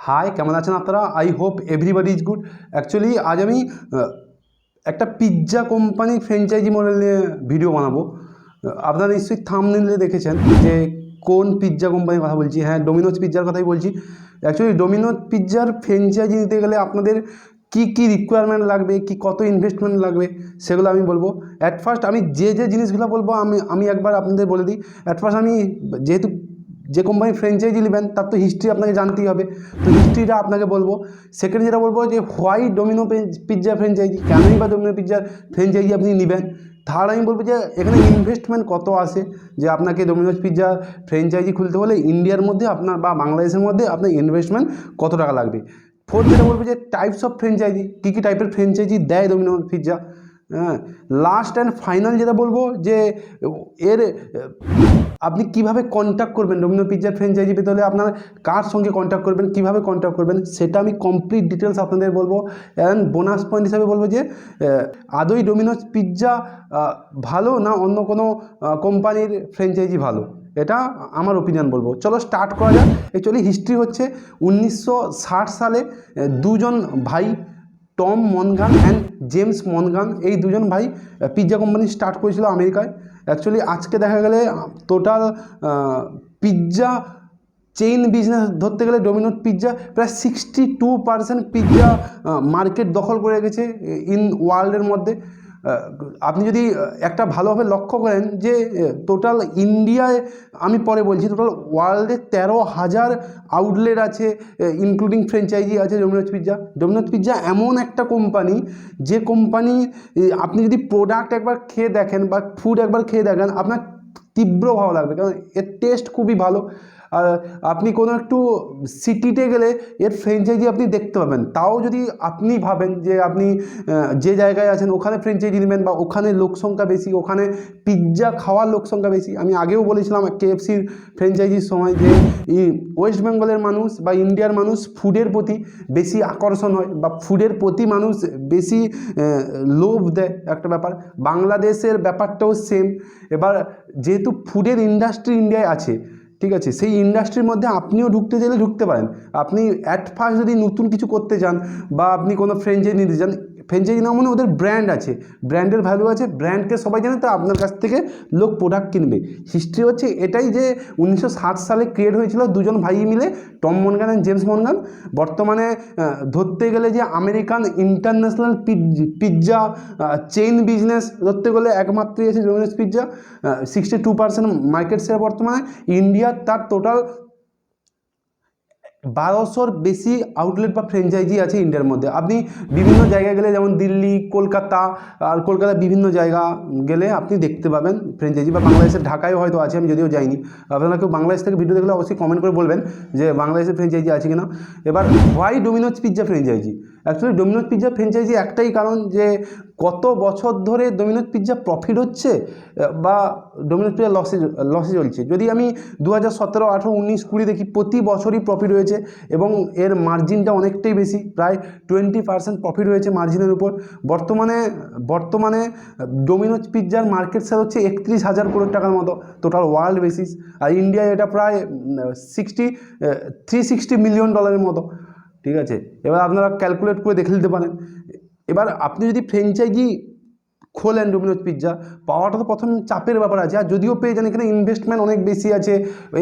High, কেমন আছেন আপনারা? I hope everybody is good. Actually আজ আমি একটা পিৎজা কোম্পানি ফ্র্যাঞ্চাইজি মডেল নিয়ে ভিডিও বানাবো। আপনারা নিশ্চয়ই থাম্বনেইলে দেখেছেন যে কোন পিৎজা কোম্পানির কথা বলছি। হ্যাঁ, ডোমিনোস পিৎজার কথাই বলছি। অ্যাকচুয়ালি ডোমিনোস পিৎজার ফ্র্যাঞ্চাইজি নিতে গেলে আপনাদের কি কি রিকোয়ারমেন্ট লাগবে, কি কত ইনভেস্টমেন্ট লাগবে, সেগুলো আমি বলবো। অ্যাট ফার্স্ট আমি যে জিনিসগুলো বলবো আমি একবার আপনাদের বলে দিই। অ্যাট ফার্স্ট আমি যেহেতু যে কোম্পানি ফ্র্যাঞ্চাইজি নেবেন তার তো হিস্ট্রি আপনাকে জানতেই হবে, তো হিস্ট্রিটা আপনাকে বলবো। সেকেন্ড যেটা বলবো যে হোয়াই ডোমিনো পিৎজা ফ্র্যাঞ্চাইজি, কেনই বা ডোমিনো পিৎজার ফ্র্যাঞ্চাইজি আপনি নেবেন। থার্ড আমি বলবো যে এখানে ইনভেস্টমেন্ট কত আসে, যে আপনাকে ডোমিনোস পিৎজা ফ্র্যাঞ্চাইজি খুলতে হলে ইন্ডিয়ার মধ্যে আপনার বা বাংলাদেশের মধ্যে আপনার ইনভেস্টমেন্ট কত টাকা লাগবে। ফোর্থ যেটা বলবো যে টাইপস অফ ফ্র্যাঞ্চাইজি, কী কী টাইপের ফ্র্যাঞ্চাইজি দেয় ডোমিনোস পিৎজা। হ্যাঁ, লাস্ট অ্যান্ড ফাইনাল যেটা বলবো যে এর আপনি কিভাবে কন্ট্যাক্ট করবেন ডোমিনো পিৎজার ফ্র্যাঞ্চাইজি পেতে হলে আপনার কার সঙ্গে কন্ট্যাক্ট করবেন, কিভাবে কন্ট্যাক্ট করবেন, সেটা আমি কমপ্লিট ডিটেলস আপনাদের বলবো। অ্যান্ড বোনাস পয়েন্ট হিসাবে বলবো যে আদৌ ডোমিনোস পিৎজা ভালো না অন্য কোনো কোম্পানির ফ্র্যাঞ্চাইজি ভালো, এটা আমার ওপিনিয়ন বলবো। চলো স্টার্ট করা যাক। অ্যাকচুয়ালি হিস্ট্রি হচ্ছে 1960 সালে দুজন ভাই টম মনগান অ্যান্ড জেমস মনগান, এই দুজন ভাই পিৎজা কোম্পানি স্টার্ট করেছিল আমেরিকায়। অ্যাকচুয়ালি আজকে দেখা গেলে টোটাল পিৎজা চেইন বিজনেস ধরতে গেলে ডোমিনোস পিৎজা প্রায় 62% পিৎজা মার্কেট দখল করে রেখেছে ইন ওয়ার্ল্ডের মধ্যে। আপনি যদি একটা ভালোভাবে লক্ষ্য করেন যে টোটাল ইন্ডিয়ায়, আমি পরে বলছি, টোটাল ওয়ার্ল্ডে 13,000 আউটলেট আছে, ইনক্লুডিং ফ্র্যাঞ্চাইজি আছে ডোমিনোস পিৎজা। ডোমিনোস পিৎজা এমন একটা কোম্পানি, যে কোম্পানি আপনি যদি প্রোডাক্ট একবার খেয়ে দেখেন বা ফুড একবার খেয়ে দেখেন আপনার তীব্র ভালো লাগবে, কারণ এর টেস্ট খুবই ভালো। আর আপনি কোনো একটু সিটিতে গেলে এর ফ্র্যাঞ্চাইজি আপনি দেখতে পাবেন। তাও যদি আপনি ভাবেন যে আপনি যে জায়গায় আছেন ওখানে ফ্র্যাঞ্চাইজি নেবেন বা ওখানে লোকসংখ্যা বেশি, ওখানে পিৎজা খাওয়ার লোকসংখ্যা বেশি। আমি আগেও বলেছিলাম কেএফসির ফ্র্যাঞ্চাইজির সময় যে ওয়েস্ট বেঙ্গলের মানুষ বা ইন্ডিয়ার মানুষ ফুডের প্রতি বেশি আকর্ষণ হয় বা ফুডের প্রতি মানুষ বেশি লোভ দেয়, একটা ব্যাপার। বাংলাদেশের ব্যাপারটাও সেম। এবার যেহেতু ফুডের ইন্ডাস্ট্রি ইন্ডিয়ায় আছে, ঠিক আছে, সেই ইন্ডাস্ট্রির মধ্যে আপনিও ঢুকতে চাইলে ঢুকতে পারেন। আপনি অ্যাট ফার্স্ট যদি নতুন কিছু করতে চান বা আপনি কোনো ফ্র্যাঞ্চাইজি নিতে চান, ফ্র্যাঞ্চাইজি না মানে ওদের ব্র্যান্ড আছে, ব্র্যান্ডের ভ্যালু আছে, ব্র্যান্ডকে সবাই জানে, তো আপনার কাছ থেকে লোক প্রোডাক্ট কিনবে। হিস্ট্রি হচ্ছে এটাই যে 1960 সালে ক্রিয়েট হয়েছিল দুজন ভাই মিলে, টম মনগান অ্যান্ড জেমস মনগান। বর্তমানে ধরতে গেলে যে American international pizza chain business ধরতে গেলে একমাত্রই আছে ডোমিনোস পিৎজা। 62% মার্কেট শেয়ার বর্তমানে। ইন্ডিয়ার তার টোটাল 1200-র বেশি আউটলেট বা ফ্র্যাঞ্চাইজি আছে ইন্ডিয়ার মধ্যে। আপনি বিভিন্ন জায়গায় গেলে, যেমন দিল্লি, কলকাতা, আর কলকাতার বিভিন্ন জায়গা গেলে আপনি দেখতে পাবেন ফ্র্যাঞ্চাইজি। বা বাংলাদেশের ঢাকায় হয়তো আছে, আমি যদিও যাইনি। আপনারা কেউ বাংলাদেশ থেকে ভিডিও দেখলে অবশ্যই কমেন্ট করে বলবেন যে বাংলাদেশের ফ্র্যাঞ্চাইজি আছে কিনা। এবার why Domino's pizza franchise. Actually Domino's pizza franchise একটাই কারণ যে কত বছর ধরে ডোমিনোস পিৎজা প্রফিট হচ্ছে বা ডোমিনোস পিৎজা লসে চলছে। যদি আমি 2017, 18, 19, 20 দেখি, প্রতি বছরই প্রফিট হয়েছে এবং এর মার্জিনটা অনেকটাই বেশি, প্রায় 20% প্রফিট হয়েছে মার্জিনের উপর। বর্তমানে ডোমিনোস পিৎজার মার্কেট শেয়ার হচ্ছে 31,000 কোটি টাকার মতো টোটাল ওয়ার্ল্ড বেসিস। আর ইন্ডিয়ায় এটা প্রায় $360 মিলিয়ন মতো, ঠিক আছে। এবার আপনারা ক্যালকুলেট করে দেখে নিতে পারেন। এবার আপনি যদি ফ্র্যাঞ্চাইজি খোলেন ডোমিনোস পিৎজা, পাওয়াটা তো প্রথম চাপের ব্যাপার আছে। আর যদিও পেয়ে যান, এখানে ইনভেস্টমেন্ট অনেক বেশি আছে,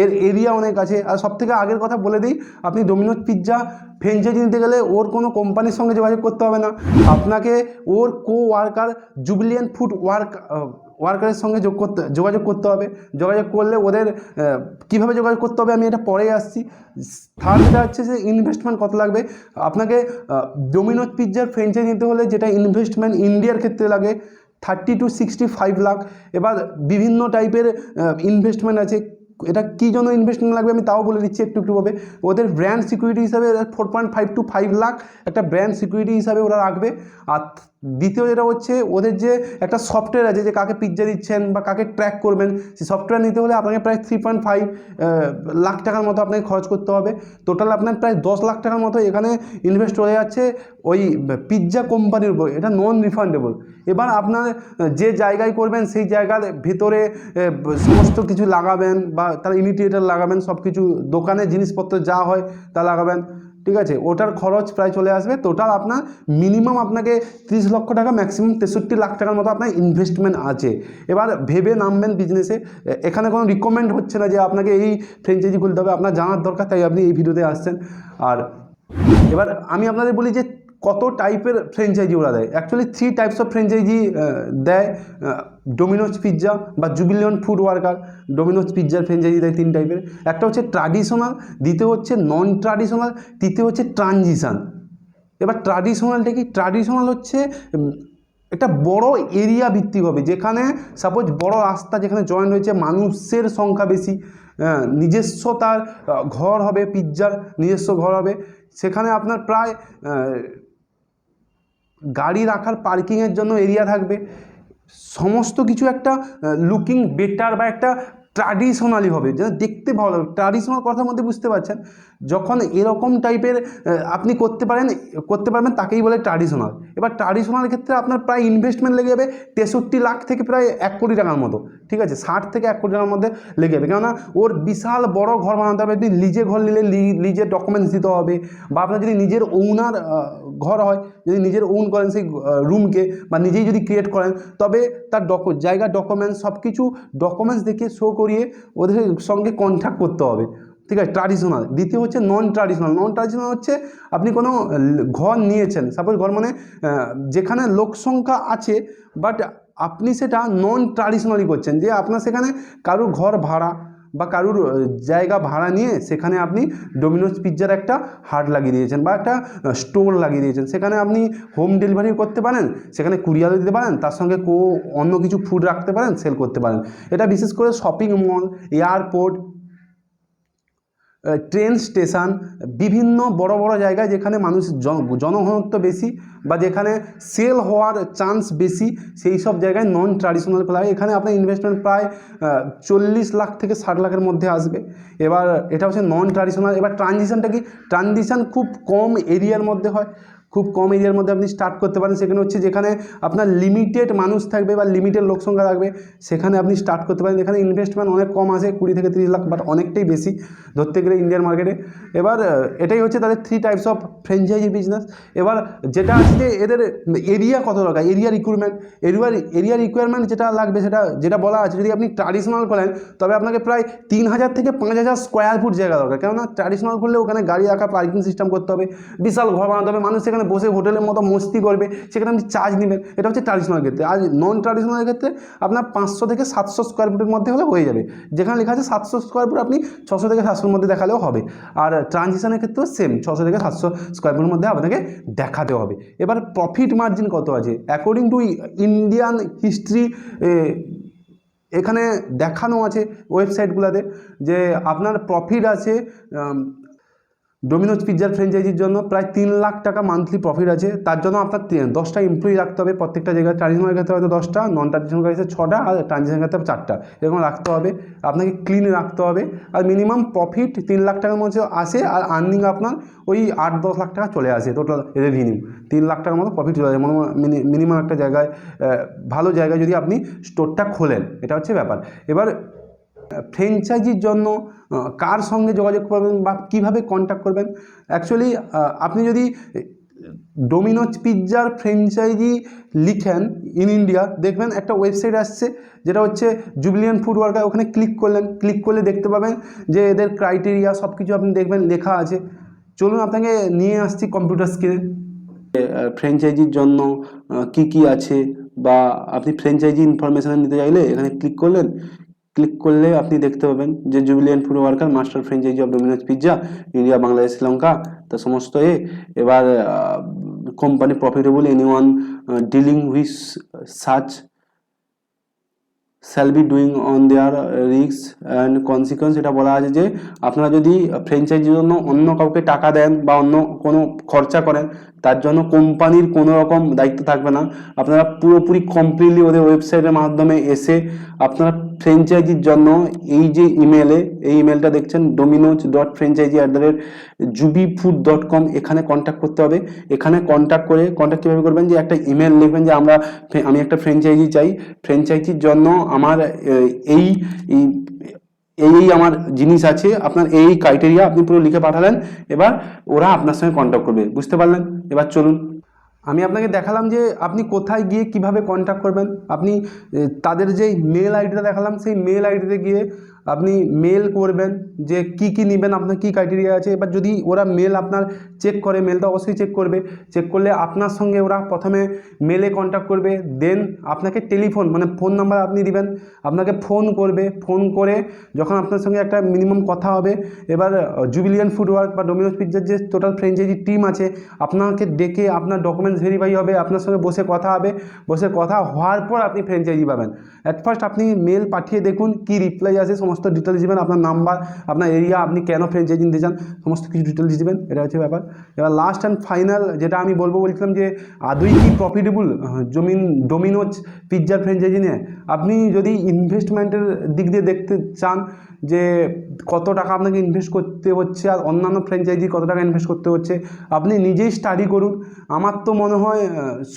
এর এরিয়া অনেক আছে। আর সবথেকে আগের কথা বলে দিই, আপনি ডোমিনোস পিৎজা ফ্র্যাঞ্চাইজি নিতে গেলে ওর কোনো কোম্পানির সঙ্গে যোগাযোগ করতে হবে না। আপনাকে ওর ওয়ার্কার জুবিলিয়েন্ট ফুড ওয়ার্কারের সঙ্গে যোগাযোগ করতে হবে। যোগাযোগ করলে ওদের কীভাবে যোগাযোগ করতে হবে আমি এটা পরে আসছি। থার্ড যেটা হচ্ছে যে ইনভেস্টমেন্ট কত লাগবে। আপনাকে ডোমিনোস পিৎজার ফ্র্যাঞ্চাইজি নিতে হলে যেটা ইনভেস্টমেন্ট ইন্ডিয়ার ক্ষেত্রে লাগে 30 to 65 লাখ। এবার বিভিন্ন টাইপের ইনভেস্টমেন্ট আছে। এটা কী জন্য ইনভেস্টমেন্ট লাগবে আমি তাও বলে দিচ্ছি একটুভাবে। ওদের ব্র্যান্ড সিকিউরিটি হিসাবে 4.5 to 5 লাখ একটা ব্র্যান্ড সিকিউরিটি হিসাবে ওরা রাখবে। আর দ্বিতীয় যেটা হচ্ছে ওদের যে একটা সফটওয়্যার আছে, যে কাকে পিৎজা দিচ্ছেন বা কাকে ট্র্যাক করবেন, সেই সফটওয়্যার নিতে হলে আপনাকে প্রায় 3.5 লাখ টাকার মতো আপনাকে খরচ করতে হবে। টোটাল আপনার প্রায় 10 লাখ টাকার মতো এখানে ইনভেস্ট হয়ে যাচ্ছে ওই পিৎজা কোম্পানির উপর। এটা নন রিফান্ডেবল। এবার আপনার যে জায়গায় করবেন সেই জায়গার ভেতরে সমস্ত কিছু লাগাবেন বা তার ইনিটিয়েটার লাগাবেন, সব কিছু দোকানে জিনিসপত্র যা হয় তা লাগাবেন, ঠিক আছে, ওটার খরচ প্রায় চলে আসবে। টোটাল আপনার মিনিমাম আপনাকে 30 লক্ষ টাকা, ম্যাক্সিমাম 63 লাখ টাকার মতো আপনার ইনভেস্টমেন্ট আছে। এবার ভেবে নামবেন বিজনেসে। এখানে কোনো রিকমেন্ড হচ্ছে না যে আপনাকে এই ফ্র্যাঞ্চাইজি খুলতে হবে, আপনার জানার দরকার, তাই আপনি এই ভিডিওতে আসছেন। আর এবার আমি আপনাদের বলি যে কত টাইপের ফ্র্যাঞ্চাইজি ওরা দেয়। অ্যাকচুয়ালি 3 টাইপস অফ ফ্র্যাঞ্চাইজি দেয় ডোমিনোজ পিৎজা বা জুবিলিয়ন্ট ফুড ওয়ার্কার। ডোমিনোজ পিৎজার ফ্র্যাঞ্চাইজি দেয় 3 টাইপের। একটা হচ্ছে ট্র্যাডিশনাল, দ্বিতীয় হচ্ছে নন ট্র্যাডিশনাল, তৃতীয় হচ্ছে ট্রানজিশন। এবার ট্র্যাডিশনালটা কি? ট্র্যাডিশনাল হচ্ছে একটা বড় এরিয়া ভিত্তিক হবে, যেখানে সাপোজ বড় রাস্তা যেখানে জয়েন্ট হয়েছে, মানুষের সংখ্যা বেশি, নিজস্ব তার ঘর হবে, পিৎজার নিজস্ব ঘর হবে, সেখানে আপনার প্রায় গাড়ি রাখার পার্কিংয়ের জন্য এরিয়া থাকবে, সমস্ত কিছু একটা লুকিং বেটার বা একটা ট্র্যাডিশনালি হবে, যেটা দেখতে ভালো লাগবে। ট্র্যাডিশনাল কথার মধ্যে বুঝতে পারছেন, যখন এরকম টাইপের আপনি করতে পারবেন তাকেই বলে ট্র্যাডিশনাল। এবার ট্র্যাডিশনালের ক্ষেত্রে আপনার প্রায় ইনভেস্টমেন্ট লেগে যাবে 63 লাখ থেকে প্রায় 1 কোটি টাকার মতো, ঠিক আছে, 60 থেকে 1 কোটি টাকার মধ্যে লেগে যাবে। কেননা ওর বিশাল বড় ঘর বানাতে হবে, আপনি লিজে ঘর নিলে লিজের ডকুমেন্টস দিতে হবে, বা আপনার যদি নিজের ওনার ঘর হয়, যদি নিজের ওন করেন সেই রুমকে, বা নিজেই যদি ক্রিয়েট করেন, তবে তার জায়গা, ডকুমেন্টস, সব কিছু ডকুমেন্টস দেখিয়ে শো করিয়ে ওদের সঙ্গে কন্ট্যাক্ট করতে হবে, ঠিক আছে, ট্র্যাডিশনাল। দ্বিতীয় হচ্ছে নন ট্র্যাডিশনাল। নন ট্র্যাডিশনাল হচ্ছে আপনি কোনো ঘর নিয়েছেন, সাপোজ ঘর মানে যেখানে লোক সংখ্যা আছে, বাট আপনি সেটা নন ট্র্যাডিশনালি করছেন, যে আপনার সেখানে কারুর ঘর ভাড়া বা কারুর জায়গা ভাড়া নিয়ে সেখানে আপনি ডোমিনোজ পিৎজার একটা হাট লাগিয়ে দিয়েছেন বা একটা স্টোর লাগিয়ে দিয়েছেন, সেখানে আপনি হোম ডেলিভারি করতে পারেন, সেখানে কুরিয়ারও দিতে পারেন, তার সঙ্গে অন্য কিছু ফুড রাখতে পারেন, সেল করতে পারেন। এটা বিশেষ করে shopping mall, airport, train station, বিভিন্ন বড় বড় জায়গায় যেখানে মানুষ জনঘনত্ব বেশি বা যেখানে সেল হওয়ার চান্স বেশি, সেই সব জায়গায় নন ট্র্যাডিশনাল খোলা হয়। এখানে আপনার ইনভেস্টমেন্ট প্রায় 40 লাখ থেকে 60 লাখের মধ্যে আসবে। এবার এটা হচ্ছে নন ট্র্যাডিশনাল। এবার ট্রানজিশনটা কি? ট্রানজিশন খুব কম এরিয়ার মধ্যে হয়, খুব কম এরিয়ার মধ্যে আপনি স্টার্ট করতে পারেন। সেখানে হচ্ছে যেখানে আপনার লিমিটেড মানুষ থাকবে বা লিমিটেড লোক সংখ্যা থাকবে, সেখানে আপনি স্টার্ট করতে পারেন। এখানে ইনভেস্টমেন্ট অনেক কম আসে, 20 থেকে 30 লাখ, বাট অনেকটাই বেশি ধরতে গেলে ইন্ডিয়ান মার্কেটে। এবার এটাই হচ্ছে তাদের 3 টাইপস অফ ফ্র্যাঞ্চাইজি বিজনেস। এবার যেটা আছে যে এদের এরিয়া কত দরকার, এরিয়া রিকোয়ারমেন্ট যেটা লাগবে, যেটা বলা আছে, যদি আপনি ট্র্যাডিশনাল করেন তবে আপনাকে প্রায় 3000 থেকে 5000 স্কোয়ার ফুট জায়গা দরকার। কেননা ট্র্যাডিশনাল করলে ওখানে গাড়ি রাখা, পার্কিং সিস্টেম করতে হবে, বিশাল ঘর বানাতে হবে, মানুষ সেখানে বসে হোটেলের মতো মস্তি করবে, সেখানে আপনি চার্জ নেবেন। এটা হচ্ছে ট্র্যাডিশনাল ক্ষেত্রে। আর নন ট্র্যাডিশনাল ক্ষেত্রে আপনার 500 থেকে 700 স্কোয়ার ফুটের মধ্যে হলে হয়ে যাবে। যেখানে লেখা আছে 700 স্কোয়ার ফুট, আপনি 600 থেকে 700-র মধ্যে দেখালেও হবে। আর ট্রানজিশনের ক্ষেত্রেও সেম, 600 থেকে 700 স্কোয়ার ফুটের মধ্যে আপনাকে দেখাতে হবে। এবার প্রফিট মার্জিন কত আছে অ্যাকর্ডিং টু ইন্ডিয়ান হিস্ট্রি, এখানে দেখানো আছে ওয়েবসাইটগুলোতে, যে আপনার প্রফিট আছে ডোমিনোজ পিৎজার ফ্র্যাঞ্চাইজির জন্য প্রায় 3 লাখ টাকা মান্থলি প্রফিট আছে। তার জন্য আপনার 10টা এমপ্লয়ি রাখতে হবে প্রত্যেকটা জায়গায়। ট্রানজিশনের ক্ষেত্রে হয়তো 10টা, নন ট্রানজিশনের ক্ষেত্রে 6টা, আর ট্রানজিশনের ক্ষেত্রে 4টা, এরকম রাখতে হবে। আপনাকে ক্লিন রাখতে হবে। আর মিনিমাম প্রফিট 3 লাখ টাকার মধ্যে আসে, আর আর্নিং আপনার ওই 8-10 লাখ টাকা চলে আসে টোটাল রেভিনিউ। 3 লাখ টাকার মতো প্রফিট চলে আসে মিনিমাম একটা জায়গায়, ভালো জায়গায় যদি আপনি স্টোরটা খোলেন। এটা হচ্ছে ব্যাপার। এবার ফ্র্যাঞ্চাইজির জন্য কার সঙ্গে যোগাযোগ করবেন বা কীভাবে কন্ট্যাক্ট করবেন? অ্যাকচুয়ালি আপনি যদি ডোমিনোজ পিৎজার ফ্র্যাঞ্চাইজি লিখেন ইন ইন্ডিয়া, দেখবেন একটা ওয়েবসাইট আসছে, যেটা হচ্ছে জুবিলিয়ন্ট ফুড ওয়ার্কার। ওখানে ক্লিক করলে দেখতে পাবেন যে এদের ক্রাইটেরিয়া সব কিছু আপনি দেখবেন লেখা আছে। চলুন আপনাকে নিয়ে আসছি কম্পিউটার স্ক্রিনে। ফ্র্যাঞ্চাইজির জন্য কি কি আছে, বা আপনি ফ্র্যাঞ্চাইজি ইনফরমেশন নিতে চাইলে এখানে ক্লিক করলে আপনি দেখতে পাবেন যে Jubilant food worker master franchise of Domino's pizza India, Bangladesh, Sri Lanka, তা সমস্ত এবার company profitable, anyone dealing with such shall be doing on their risk and consequence. এটা বলা আছে যে আপনারা যদি ফ্র্যাঞ্চাইজির জন্য অন্য কাউকে টাকা দেন বা অন্য কোনো খরচা করেন, তার জন্য কোম্পানির কোনো রকম দায়িত্ব থাকবে না। আপনারা পুরোপুরি কমপ্লিটলি ওদের ওয়েবসাইটের মাধ্যমে এসে আপনারা ফ্র্যাঞ্চাইজির জন্য এই যে এই ইমেলটা দেখছেন dominoz.franchisee@jubifood.com, এখানে কন্ট্যাক্ট করতে হবে। এখানে কন্ট্যাক্ট কীভাবে করবেন, যে একটা ইমেল লিখবেন যে আমি একটা ফ্র্যাঞ্চাইজি চাই, ফ্র্যাঞ্চাইজির জন্য আমার এই এই আমার জিনিস আছে, আপনার এই ক্রাইটেরিয়া আপনি পুরো লিখে পাঠালেন, এবার ওরা আপনার সঙ্গে কন্ট্যাক্ট করবে। বুঝতে পারলেন? এবার চলুন, আমি আপনাকে দেখালাম যে আপনি কোথায় গিয়ে কিভাবে কন্ট্যাক্ট করবেন। আপনি তাদের যে মেল আইডিটা দেখালাম, সেই মেল আইডিতে গিয়ে আপনি মেল করবেন যে কি নেবেন, আপনার কী ক্রাইটেরিয়া আছে। এবার যদি ওরা মেল আপনার চেক করে, মেলটা অবশ্যই চেক করবে, চেক করলে আপনার সঙ্গে ওরা প্রথমে মেলে কন্ট্যাক্ট করবে, দেন আপনাকে টেলিফোন মানে ফোন নাম্বার আপনি দিবেন, আপনাকে ফোন করবে, ফোন করে যখন আপনার সঙ্গে একটা মিনিমাম কথা হবে, এবার জুবিলিয়ান ফুডওয়ার্ক বা ডোমিনোস পিৎজার যে টোটাল ফ্র্যাঞ্চাইজি টিম আছে আপনাকে ডেকে আপনার ডকুমেন্টস ভেরিফাই হবে, আপনার সঙ্গে বসে কথা হবে, বসে কথা হওয়ার পর আপনি ফ্র্যাঞ্চাইজি পাবেন। অ্যাট ফার্স্ট আপনি মেল পাঠিয়ে দেখুন কি রিপ্লাই আসে, সমস্ত ডিটেলস দেবেন, আপনার নাম্বার, আপনার এরিয়া, আপনি কেন ফ্র্যাঞ্চাইজি নিতে চান, সমস্ত কিছু ডিটেলস দেবেন। এটা হচ্ছে ব্যাপার। এবার লাস্ট অ্যান্ড ফাইনাল যেটা আমি বলছিলাম যে আদৌ কি প্রফিটেবল ডোমিনোজ পিৎজার ফ্র্যাঞ্চাইজি নিয়ে। আপনি যদি ইনভেস্টমেন্টের দিক দিয়ে দেখতে চান যে কত টাকা আপনাকে ইনভেস্ট করতে হচ্ছে আর অন্যান্য ফ্র্যাঞ্চাইজি কত টাকা ইনভেস্ট করতে হচ্ছে, আপনি নিজেই স্টাডি করুন। আমার তো মনে হয়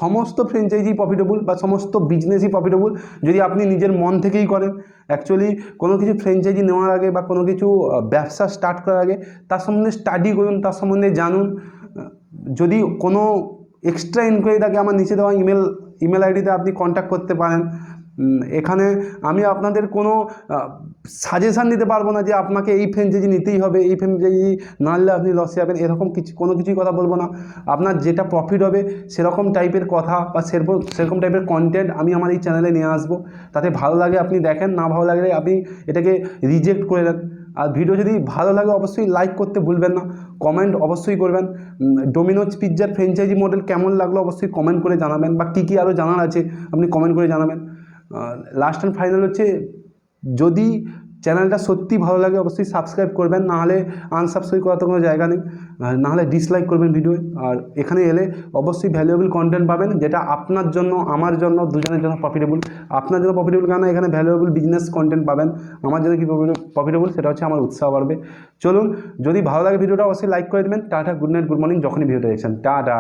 সমস্ত ফ্র্যাঞ্চাইজি প্রফিটেবল বা সমস্ত বিজনেসই প্রফিটেবল যদি আপনি নিজের মন থেকেই করেন। অ্যাকচুয়ালি কোনো কিছু ফ্র্যাঞ্চাইজি নেওয়ার আগে বা কোনো কিছু ব্যবসা স্টার্ট করার আগে তার সম্বন্ধে স্টাডি করুন, তার সম্বন্ধে জানুন। যদি কোনো এক্সট্রা ইনকোয়ারি থাকে আমার নিচে দেওয়া ইমেল আইডিতে আপনি কন্ট্যাক্ট করতে পারেন। এখানে আমি আপনাদের কোনো সাজেশান দিতে পারবো না যে আপনাকে এই ফ্র্যাঞ্চাইজি নিতেই হবে, এই ফ্র্যাঞ্চাইজি না নিলে আপনি লসে যাবেন, এরকম কোনো কিছুই কথা বলবো না। আপনার যেটা প্রফিট হবে সেরকম টাইপের কথা বা সেরকম টাইপের কন্টেন্ট আমি আমার এই চ্যানেলে নিয়ে আসবো। তাতে ভালো লাগে আপনি দেখেন, না ভালো লাগলে আপনি এটাকে রিজেক্ট করে দেন। আর ভিডিও যদি ভালো লাগে অবশ্যই লাইক করতে ভুলবেন না, কমেন্ট অবশ্যই করবেন। ডোমিনোজ পিৎজার ফ্র্যাঞ্চাইজি মডেল কেমন লাগলো অবশ্যই কমেন্ট করে জানাবেন, বা কী আরও জানার আছে আপনি কমেন্ট করে জানাবেন। লাস্ট অ্যান্ড ফাইনাল হচ্ছে, যদি চ্যানেলটা সত্যি ভালো লাগে অবশ্যই সাবস্ক্রাইব করবেন, নাহলে আনসাবস্ক্রাইব করার তো কোনো জায়গা নেই, নাহলে ডিসলাইক করবেন ভিডিও। আর এখানে এলে অবশ্যই ভ্যালুয়েবল কন্টেন্ট পাবেন, যেটা আপনার জন্য, আমার জন্য, দুজনের জন্য প্রফিটেবল। আপনার জন্য প্রফিটেবল কেন, এখানে ভ্যালুয়েবল বিজনেস কন্টেন্ট পাবেন। আমার জন্য কি প্রফিটেবল সেটা হচ্ছে আমার উৎসাহ বাড়বে। চলুন, যদি ভালো লাগে ভিডিওটা অবশ্যই লাইক করে দেবেন। Tata, good night, good morning, যখনই ভিডিওটা দেখছেন। টাটা।